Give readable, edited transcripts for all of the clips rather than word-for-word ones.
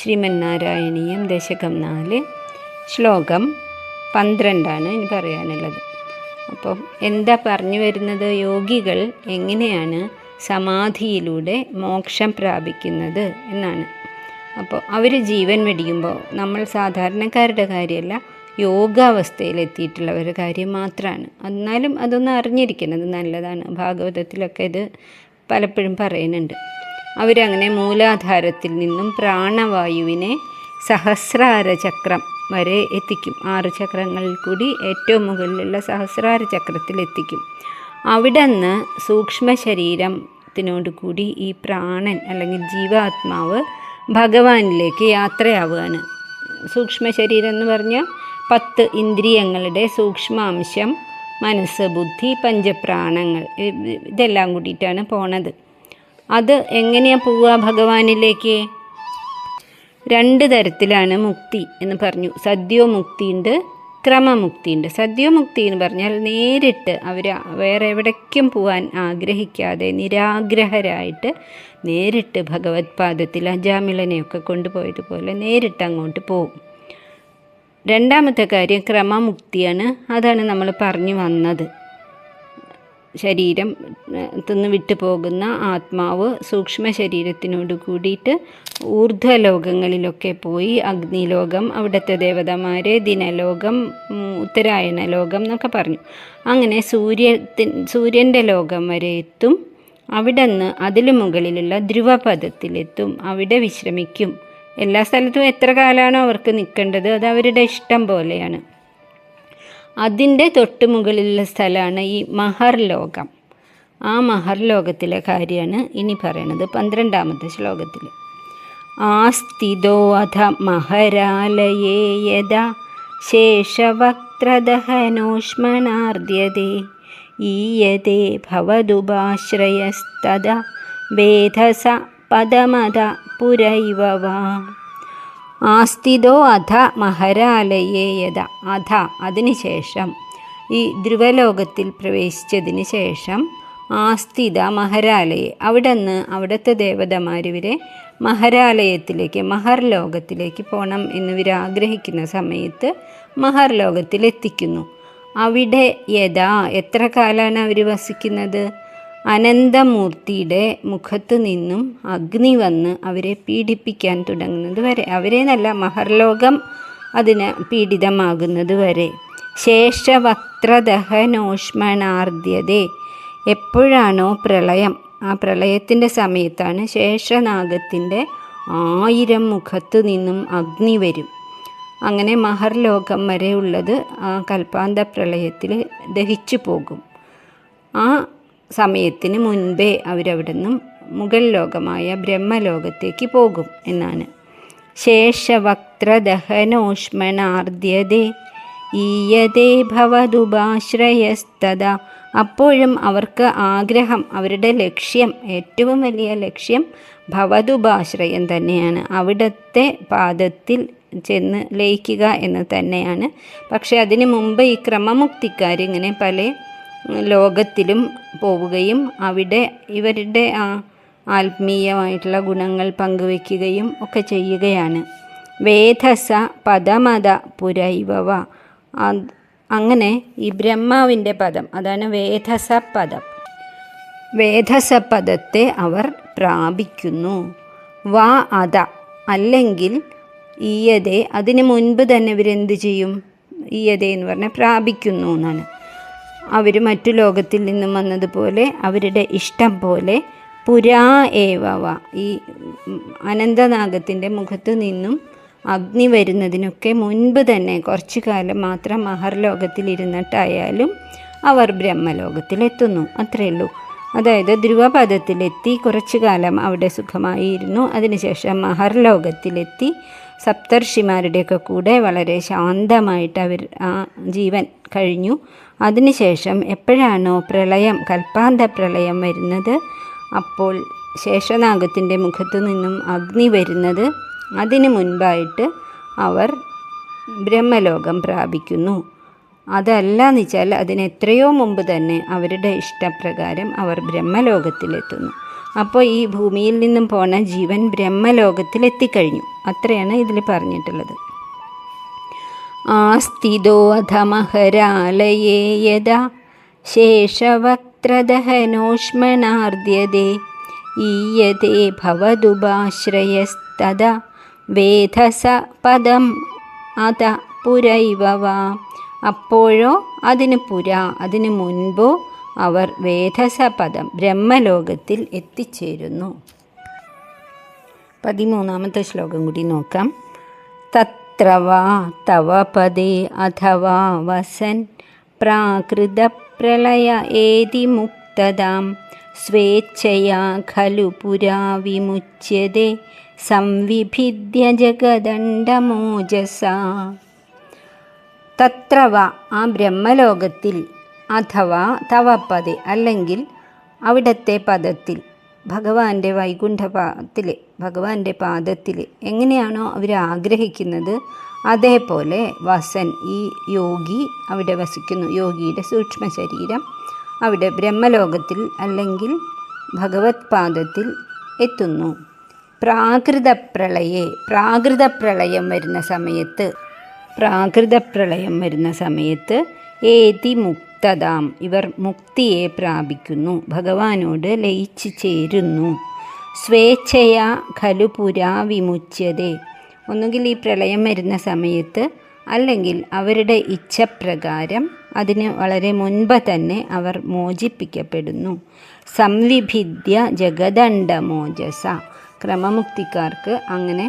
ശ്രീമന്നാരായണീയം ദശകം 4 ശ്ലോകം 12 ഇനി പറയാനുള്ളത്. അപ്പോൾ എന്താ പറഞ്ഞു വരുന്നത്? യോഗികൾ എങ്ങനെയാണ് സമാധിയിലൂടെ മോക്ഷം പ്രാപിക്കുന്നത് എന്നാണ്. അപ്പോൾ അവർ ജീവൻ വെടിയുമ്പോൾ നമ്മൾ സാധാരണക്കാരുടെ കാര്യമല്ല, യോഗാവസ്ഥയിലെത്തിയിട്ടുള്ളവരുടെ കാര്യം മാത്രമാണ്. എന്നാലും അതൊന്ന് അറിഞ്ഞിരിക്കുന്നത് നല്ലതാണ്. ഭാഗവതത്തിലൊക്കെ ഇത് പലപ്പോഴും പറയുന്നുണ്ട്. അവരങ്ങനെ മൂലാധാരത്തിൽ നിന്നും പ്രാണവായുവിനെ സഹസ്രാര ചക്രം വരെ എത്തിക്കും. 6 ചക്രങ്ങളിൽ കൂടി ഏറ്റവും മുകളിലുള്ള സഹസ്രാര ചക്രത്തിൽ എത്തിക്കും. അവിടെ നിന്ന് സൂക്ഷ്മ ശരീരത്തിനോട് കൂടി ഈ പ്രാണൻ അല്ലെങ്കിൽ ജീവാത്മാവ് ഭഗവാനിലേക്ക് യാത്രയാവുകയാണ്. സൂക്ഷ്മ ശരീരം എന്ന് പറഞ്ഞാൽ 10 ഇന്ദ്രിയങ്ങളുടെ സൂക്ഷ്മാംശം, മനസ്സ്, ബുദ്ധി, പഞ്ചപ്രാണങ്ങൾ, ഇതെല്ലാം കൂടിയിട്ടാണ് പോണത്. അത് എങ്ങനെയാണ് പോവുക ഭഗവാനിലേക്ക്? 2 തരത്തിലാണ് മുക്തി എന്ന് പറഞ്ഞു. സദ്യോമുക്തിയുണ്ട്, ക്രമമുക്തിയുണ്ട്. സദ്യോമുക്തി എന്ന് പറഞ്ഞാൽ നേരിട്ട് അവർ വേറെ എവിടേക്കും പോകാൻ ആഗ്രഹിക്കാതെ നിരാഗ്രഹരായിട്ട് നേരിട്ട് ഭഗവത് പാദത്തിൽ അജാമിളനെയൊക്കെ കൊണ്ടുപോയതുപോലെ നേരിട്ട് അങ്ങോട്ട് പോകും. രണ്ടാമത്തെ കാര്യം ക്രമമുക്തിയാണ്. അതാണ് നമ്മൾ പറഞ്ഞു വന്നത്. ശരീരത്തിന് വിട്ടു പോകുന്ന ആത്മാവ് സൂക്ഷ്മ ശരീരത്തിനോട് കൂടിയിട്ട് ഊർധ്വലോകങ്ങളിലൊക്കെ പോയി അഗ്നിലോകം, അവിടുത്തെ ദേവതമാരെ, ദിനലോകം, ഉത്തരായണ ലോകം എന്നൊക്കെ പറഞ്ഞു. അങ്ങനെ സൂര്യൻ്റെ ലോകം വരെ എത്തും. അവിടെ നിന്ന് അതിൽ മുകളിലുള്ള ധ്രുവപദത്തിലെത്തും. അവിടെ വിശ്രമിക്കും. എല്ലാ സ്ഥലത്തും എത്ര കാലമാണോ അവർക്ക് നിൽക്കേണ്ടത് അത് അവരുടെ ഇഷ്ടം പോലെയാണ്. അതിൻ്റെ തൊട്ട് മുകളിലുള്ള സ്ഥലമാണ് ഈ മഹർലോകം. ആ മഹർലോകത്തിലെ കാര്യമാണ് ഇനി പറയണത് 12ാമത്തെ ശ്ലോകത്തിൽ. ആസ്ഥിതോ അധ മഹരാലയേ യദാ ശേഷവക്ത്രദഹനോഷ്മണാർദ്യതേ ഈയതേ ഭവദുപാശ്രയസ്തദാ വേധസ പദമത പുരൈവ വാ. ആസ്ഥിതോ അധ മഹരാലയേ യഥ. അധ അതിനുശേഷം ഈ ധ്രുവലോകത്തിൽ പ്രവേശിച്ചതിന് ശേഷം ആസ്ഥിത മഹരാലയെ, അവിടെ നിന്ന് അവിടുത്തെ ദേവതമാരിവരെ മഹരാലയത്തിലേക്ക്, മഹർലോകത്തിലേക്ക് പോകണം എന്നിവർ ആഗ്രഹിക്കുന്ന സമയത്ത് മഹർലോകത്തിലെത്തിക്കുന്നു. അവിടെ യഥാ എത്ര കാലമാണ് അവർ വസിക്കുന്നത്? അനന്തമൂർത്തിയുടെ മുഖത്ത് നിന്നും അഗ്നി വന്ന് അവരെ പീഡിപ്പിക്കാൻ തുടങ്ങുന്നത് വരെ, അവരെ നല്ല മഹർലോകം അതിന് പീഡിതമാകുന്നത് വരെ. ശേഷവക്ത്രദഹനോഷ്മണാർദ്യതേ, എപ്പോഴാണോ പ്രളയം, ആ പ്രളയത്തിൻ്റെ സമയത്താണ് ശേഷനാഗത്തിൻ്റെ 1000 മുഖത്ത് നിന്നും അഗ്നി വരും. അങ്ങനെ മഹർലോകം വരെ ഉള്ളത് ആ കൽപ്പാന്ത പ്രളയത്തിൽ ദഹിച്ചു പോകും. ആ സമയത്തിന് മുൻപേ അവരവിടെ നിന്നും മുഗൾ ലോകമായ ബ്രഹ്മലോകത്തേക്ക് പോകും എന്നാണ്. ശേഷവക്ത്രദഹനോഷ്മണാർദ്യതേ ഈയതേ ഭവദുപാശ്രയസ്തദാ. അപ്പോഴും അവർക്ക് ആഗ്രഹം, അവരുടെ ലക്ഷ്യം, ഏറ്റവും വലിയ ലക്ഷ്യം ഭവദുപാശ്രയം തന്നെയാണ്. അവിടുത്തെ പാദത്തിൽ ചെന്ന് ലയിക്കുക എന്ന് തന്നെയാണ്. പക്ഷെ അതിനു മുമ്പ് ഈ ക്രമമുക്തിക്കാരിങ്ങനെ പല ലോകത്തിലും പോവുകയും അവിടെ ഇവരുടെ ആത്മീയമായിട്ടുള്ള ഗുണങ്ങൾ പങ്കുവയ്ക്കുകയും ഒക്കെ ചെയ്യുകയാണ്. വേധസ പദമത പുരൈവവ. അങ്ങനെ ഈ ബ്രഹ്മാവിൻ്റെ പദം, അതാണ് വേധസ പദം. വേധസ പദത്തെ അവർ പ്രാപിക്കുന്നു. വാ അത അല്ലെങ്കിൽ ഈയതേ, അതിന് മുൻപ് തന്നെ ഇവരെന്ത് ചെയ്യും? ഈയതേ എന്ന് പറഞ്ഞാൽ പ്രാപിക്കുന്നു എന്നാണ്. അവർ മറ്റു ലോകത്തിൽ നിന്നും വന്നതുപോലെ അവരുടെ ഇഷ്ടം പോലെ പുരാ ഏവവ, ഈ അനന്തനാഗത്തിൻ്റെ മുഖത്ത് നിന്നും അഗ്നി വരുന്നതിനൊക്കെ മുൻപ് തന്നെ കുറച്ചു കാലം മാത്രം മഹർലോകത്തിലിരുന്നിട്ടായാലും അവർ ബ്രഹ്മലോകത്തിലെത്തുന്നു. അത്രയേ ഉള്ളൂ. അതായത് ധ്രുവപദത്തിലെത്തി കുറച്ചു കാലം അവിടെ സുഖമായിരുന്നു. അതിനുശേഷം മഹർലോകത്തിലെത്തി സപ്തർഷിമാരുടെയൊക്കെ കൂടെ വളരെ ശാന്തമായിട്ട് അവർ ആ ജീവൻ കഴിഞ്ഞു. അതിനുശേഷം എപ്പോഴാണോ പ്രളയം, കൽപ്പാന്ത പ്രളയം വരുന്നത്, അപ്പോൾ ശേഷനാഗത്തിൻ്റെ മുഖത്തു നിന്നും അഗ്നി വരുന്നത്, അതിന് മുൻപായിട്ട് അവർ ബ്രഹ്മലോകം പ്രാപിക്കുന്നു. അതല്ല എന്ന് വെച്ചാൽ അതിന് എത്രയോ മുമ്പ് തന്നെ അവരുടെ ഇഷ്ടപ്രകാരം അവർ ബ്രഹ്മലോകത്തിലെത്തുന്നു. അപ്പോൾ ഈ ഭൂമിയിൽ നിന്നും പോണ ജീവൻ ബ്രഹ്മലോകത്തിൽ എത്തിക്കഴിഞ്ഞു. അത്രയാണ് ഇതിൽ പറഞ്ഞിട്ടുള്ളത്. ആസ്ഥിതോ അധമഹരാലയേ യഥാ ശേഷവക്ത്രദഹനോഷ്മണാർദ്യതേ ഈയതേ ഭവദുപാശ്രയസ്തദാ വേധസ പദം അത പുരൈവ വാ. അപ്പോഴോ അതിനു മുൻപോ അവർ വേധസപദം ബ്രഹ്മലോകത്തിൽ എത്തിച്ചേരുന്നു. 13ാമത്തെ ശ്ലോകം കൂടി നോക്കാം. തത്ര വാ തവ പദേ അഥവാ വസൻ പ്രാകൃതപ്രളയ ഏതി മുക്തദാം സ്വേച്ഛയാ ഖലു പുരാ വിമുച്യതേ സംവിഭിദ്യ ജഗദണ്ഡമോജസാ. തത്ര വാ ആ ബ്രഹ്മലോകത്തിൽ, അഥവാ തവപദേ അല്ലെങ്കിൽ അവിടത്തെ പദത്തിൽ, ഭഗവാന്റെ വൈകുണ്ഠത്തിൽ, ഭഗവാന്റെ പാദത്തിൽ എങ്ങനെയാണോ അവർ ആഗ്രഹിക്കുന്നത് അതേപോലെ വസൻ ഈ യോഗി അവിടെ വസിക്കുന്നു. യോഗിയുടെ സൂക്ഷ്മ ശരീരം അവിടെ ബ്രഹ്മലോകത്തിൽ അല്ലെങ്കിൽ ഭഗവത് പാദത്തിൽ എത്തുന്നു. പ്രാകൃതപ്രളയം വരുന്ന സമയത്ത് ഏതി മുക്തദാം ഇവർ മുക്തിയെ പ്രാപിക്കുന്നു, ഭഗവാനോട് ലയിച്ചു ചേരുന്നു. സ്വേച്ഛയാ ഖലു പുരാ വിമുച്യതേ ഒന്നുകിൽ ഈ പ്രളയം വരുന്ന സമയത്ത് അല്ലെങ്കിൽ അവരുടെ ഇച്ഛപ്രകാരം അതിന് വളരെ മുൻപ് തന്നെ അവർ മോചിപ്പിക്കപ്പെടുന്നു. സംവിഭിദ്യ ജഗദണ്ഡമോജസ ക്രമമുക്തിക്കാർക്ക് അങ്ങനെ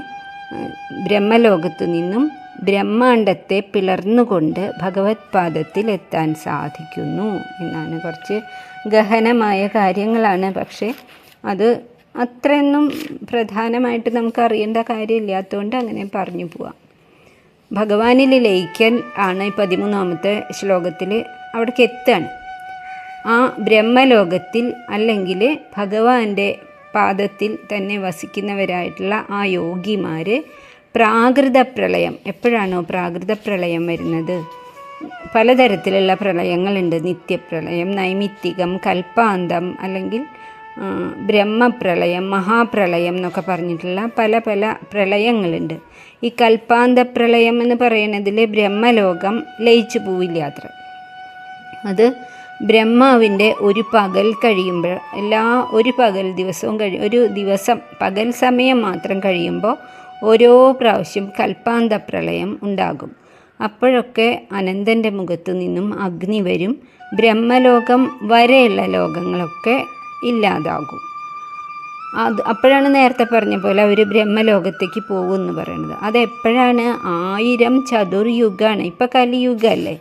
ബ്രഹ്മലോകത്തു നിന്നും ബ്രഹ്മാണ്ടത്തെ പിളർന്നുകൊണ്ട് ഭഗവത് പാദത്തിൽ എത്താൻ സാധിക്കുന്നു എന്നാണ്. കുറച്ച് ഗഹനമായ കാര്യങ്ങളാണ്, പക്ഷേ അത് അത്രയൊന്നും പ്രധാനമായിട്ട് നമുക്ക് അറിയേണ്ട കാര്യമില്ലാത്തതുകൊണ്ട് അങ്ങനെ പറഞ്ഞു പോവാം. ഭഗവാനിൽ ലയിക്കൽ ആണ് 13ാമത്തെ ശ്ലോകത്തിൽ അവിടേക്ക് എത്താണ്. ആ ബ്രഹ്മലോകത്തിൽ അല്ലെങ്കിൽ ഭഗവാന്റെ പാദത്തിൽ തന്നെ വസിക്കുന്നവരായിട്ടുള്ള ആ യോഗിമാർ പ്രാകൃത പ്രളയം, എപ്പോഴാണോ പ്രാകൃത പ്രളയം വരുന്നത്, പലതരത്തിലുള്ള പ്രളയങ്ങളുണ്ട്. നിത്യപ്രളയം, നൈമിത്തികം, കൽപ്പാന്തം, അല്ലെങ്കിൽ ബ്രഹ്മപ്രളയം, മഹാപ്രളയം എന്നൊക്കെ പറഞ്ഞിട്ടുള്ള പല പല പ്രളയങ്ങളുണ്ട്. ഈ കൽപ്പാന്ത പ്രളയം എന്ന് പറയുന്നതിൽ ബ്രഹ്മലോകം ലയിച്ചു പോവില്ലാത്ര. അത് ബ്രഹ്മാവിൻ്റെ ഒരു പകൽ കഴിയുമ്പോൾ, ഒരു ദിവസം പകൽ സമയം മാത്രം കഴിയുമ്പോൾ ഓരോ പ്രാവശ്യം കൽപ്പാന്ത പ്രളയം ഉണ്ടാകും. അപ്പോഴൊക്കെ അനന്തൻ്റെ മുഖത്തു നിന്നും അഗ്നി വരും. ബ്രഹ്മലോകം വരെയുള്ള ലോകങ്ങളൊക്കെ ഇല്ലാതാകും. അപ്പോഴാണ് നേരത്തെ പറഞ്ഞ പോലെ അവർ ബ്രഹ്മലോകത്തേക്ക് പോകുമെന്ന് പറയുന്നത്. അതെപ്പോഴാണ്? 1000 ചതുർയുഗമാണ്. ഇപ്പം കലിയുഗമല്ലേ,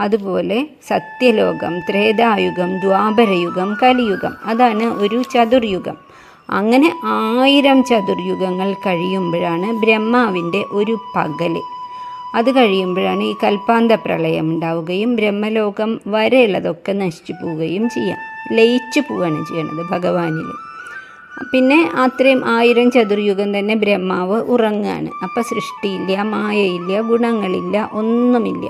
അതുപോലെ സത്യലോകം, ത്രേതായുഗം, ദ്വാപരയുഗം, കലിയുഗം, അതാണ് ഒരു ചതുർയുഗം. അങ്ങനെ 1000 ചതുർയുഗങ്ങൾ കഴിയുമ്പോഴാണ് ബ്രഹ്മാവിൻ്റെ ഒരു പകൽ. അത് കഴിയുമ്പോഴാണ് ഈ കൽപ്പാന്ത പ്രളയം ഉണ്ടാവുകയും ബ്രഹ്മലോകം വരെയുള്ളതൊക്കെ നശിച്ചു പോവുകയും ചെയ്യാം, ലയിച്ചു പോവുകയാണ് ചെയ്യണത് ഭഗവാനിൽ. പിന്നെ അത്രയും 1000 ചതുർയുഗം തന്നെ ബ്രഹ്മാവ് ഉറങ്ങുകയാണ്. അപ്പം സൃഷ്ടിയില്ല, മായയില്ല, ഗുണങ്ങളില്ല, ഒന്നുമില്ല.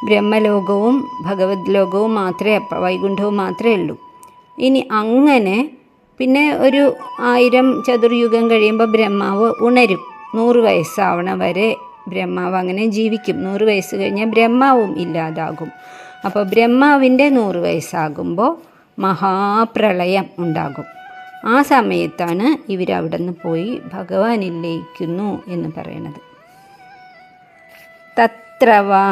ബ്രഹ്മലോകവും ഭഗവത് ലോകവും മാത്രമേ, വൈകുണ്ഠവും മാത്രമേ ഉള്ളൂ. ഇനി അങ്ങനെ പിന്നെ ഒരു 1000 ചതുർയുഗം കഴിയുമ്പോൾ ബ്രഹ്മാവ് ഉണരും. 100 വയസ്സാവണ വരെ ബ്രഹ്മാവ് അങ്ങനെ ജീവിക്കും. 100 വയസ്സ് കഴിഞ്ഞാൽ ബ്രഹ്മാവും ഇല്ലാതാകും. അപ്പോൾ ബ്രഹ്മാവിൻ്റെ 100 വയസ്സാകുമ്പോൾ മഹാപ്രളയം ഉണ്ടാകും. ആ സമയത്താണ് ഇവരവിടെ നിന്ന് പോയി ഭഗവാനിൽ ലയിക്കുന്നു എന്ന് പറയുന്നത്. തത്ര വാ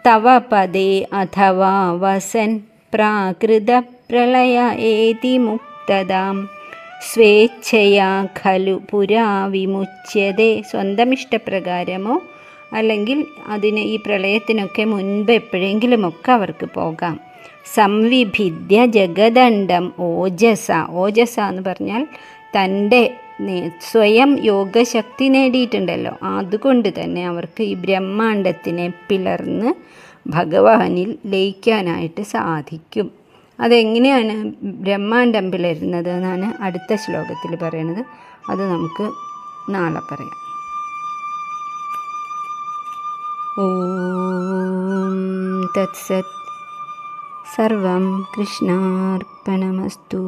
തവ പദേ അഥവാ വസൻ പ്രാകൃത പ്രളയ ഏതി മുക്തദാം സ്വേച്ഛയാ ഖലു പുരാ വിമുച്യതേ. സ്വന്തം ഇഷ്ടപ്രകാരമോ അല്ലെങ്കിൽ അതിന് ഈ പ്രളയത്തിനൊക്കെ മുൻപ് എപ്പോഴെങ്കിലുമൊക്കെ അവർക്ക് പോകാം. സംവിഭിദ്യ ജഗദണ്ഡം ഓജസ. ഓജസ എന്ന് പറഞ്ഞാൽ തൻ്റെ സ്വയം യോഗശക്തി നേടിയിട്ടുണ്ടല്ലോ, അതുകൊണ്ട് തന്നെ അവർക്ക് ഈ ബ്രഹ്മാണ്ടത്തിനെ പിളർന്ന് ഭഗവാനിൽ ലയിക്കാനായിട്ട് സാധിക്കും. അതെങ്ങനെയാണ് ബ്രഹ്മാണ്ടം പിളരുന്നത് എന്നാണ് അടുത്ത ശ്ലോകത്തിൽ പറയുന്നത്. അത് നമുക്ക് നാളെ പറയാം. ഓം തത്സത്. സർവം കൃഷ്ണാർപ്പണമസ്തു.